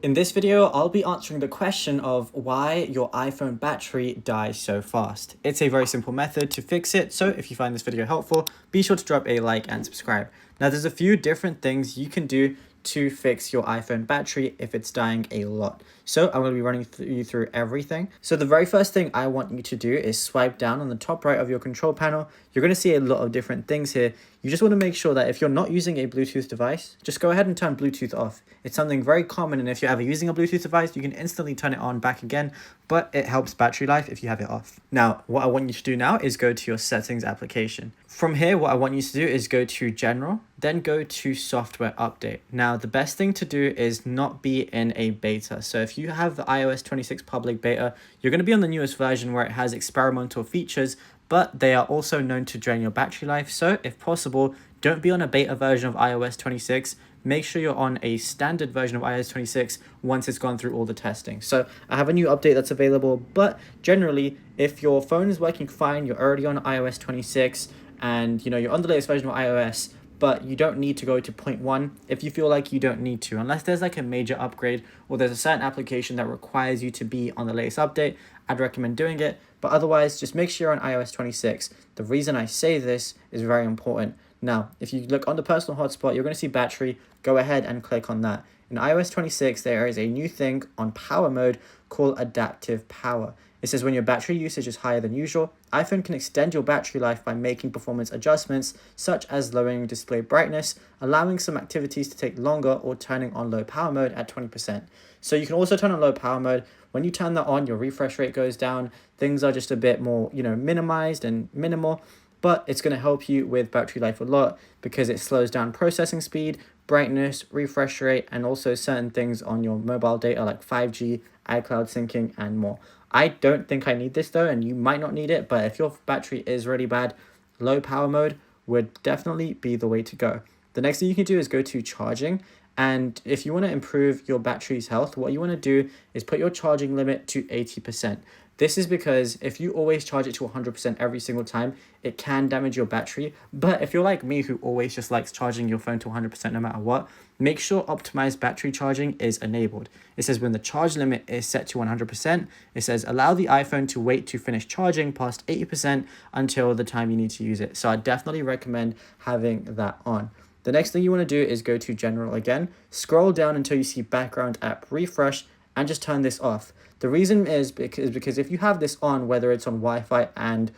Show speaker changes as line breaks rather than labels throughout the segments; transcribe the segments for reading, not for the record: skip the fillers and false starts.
In this video, I'll be answering the question of why your iPhone battery dies so fast. It's a very simple method to fix it, so if you find this video helpful, be sure to drop a like and subscribe. Now, there's a few different things you can do to fix your iPhone battery if it's dying a lot. So I'm going to be running you through everything. So the very first thing I want you to do is swipe down on the top right of your control panel. You're going to see a lot of different things here. You just want to make sure that if you're not using a Bluetooth device, just go ahead and turn Bluetooth off. It's something very common, and if you're ever using a Bluetooth device, you can instantly turn it on back again, but it helps battery life if you have it off. Now, what I want you to do now is go to your settings application. From here, what I want you to do is go to General, then go to Software Update. Now, the best thing to do is not be in a beta. So if you have the iOS 26 public beta, you're going to be on the newest version where it has experimental features, but they are also known to drain your battery life. So if possible, don't be on a beta version of iOS 26. Make sure you're on a standard version of iOS 26 once it's gone through all the testing. So I have a new update that's available, but generally, if your phone is working fine, you're already on iOS 26, and you're on the latest version of iOS, but you don't need to go to 0.1 if you feel like you don't need to, unless there's like a major upgrade or there's a certain application that requires you to be on the latest update. I'd recommend doing it, but otherwise just make sure you're on iOS 26. The reason I say this is very important. Now, if you look on the personal hotspot, you're going to see battery. Go ahead and click on that. In iOS 26, there is a new thing on power mode called adaptive power. It says when your battery usage is higher than usual, iPhone can extend your battery life by making performance adjustments such as lowering display brightness, allowing some activities to take longer, or turning on low power mode at 20%. So you can also turn on low power mode. When you turn that on, your refresh rate goes down. Things are just a bit more, minimized and minimal, but it's going to help you with battery life a lot because it slows down processing speed, brightness, refresh rate, and also certain things on your mobile data like 5G, iCloud syncing, and more. I don't think I need this though, and you might not need it, but if your battery is really bad, low power mode would definitely be the way to go. The next thing you can do is go to charging. And if you want to improve your battery's health, what you want to do is put your charging limit to 80%. This is because if you always charge it to 100% every single time, it can damage your battery. But if you're like me, who always just likes charging your phone to 100% no matter what, make sure optimized battery charging is enabled. It says when the charge limit is set to 100%, it says allow the iPhone to wait to finish charging past 80% until the time you need to use it. So I definitely recommend having that on. The next thing you want to do is go to General again, scroll down until you see Background App Refresh, and just turn this off. The reason is because if you have this on, whether it's on Wi-Fi and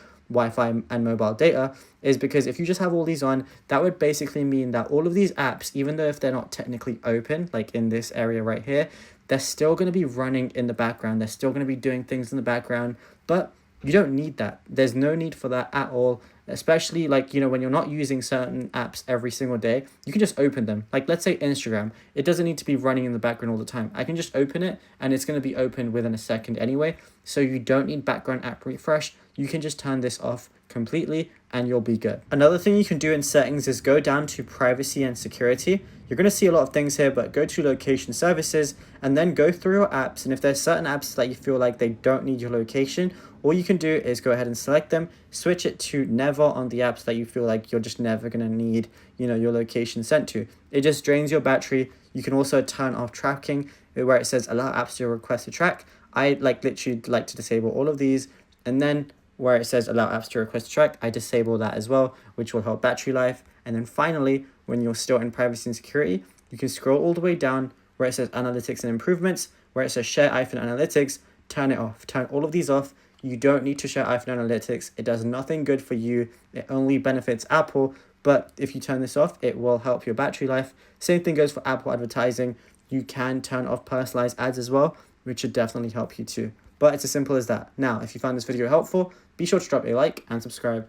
mobile data, is because if you just have all these on, that would basically mean that all of these apps, even though if they're not technically open, like in this area right here, they're still going to be running in the background. They're still going to be doing things in the background, but you don't need that. There's no need for that at all, especially when you're not using certain apps every single day. You can just open them. Like let's say Instagram, it doesn't need to be running in the background all the time. I can just open it and it's going to be open within a second anyway. So you don't need background app refresh. You can just turn this off completely and you'll be good. Another thing you can do in settings is go down to privacy and security. You're going to see a lot of things here, but go to location services and then go through your apps. And if there's certain apps that you feel like they don't need your location, all you can do is go ahead and select them, switch it to never on the apps that you feel like you're just never going to need, your location sent to. It just drains your battery. You can also turn off tracking where it says allow apps to request to track. I literally like to disable all of these, and then where it says allow apps to request to track, I disable that as well, which will help battery life. And then finally, when you're still in privacy and security, you can scroll all the way down where it says analytics and improvements, where it says share iPhone analytics, turn it off, turn all of these off. You don't need to share iPhone analytics. It does nothing good for you. It only benefits Apple, but if you turn this off, it will help your battery life. Same thing goes for Apple advertising. You can turn off personalized ads as well, which should definitely help you too. But it's as simple as that. Now, if you found this video helpful, be sure to drop a like and subscribe.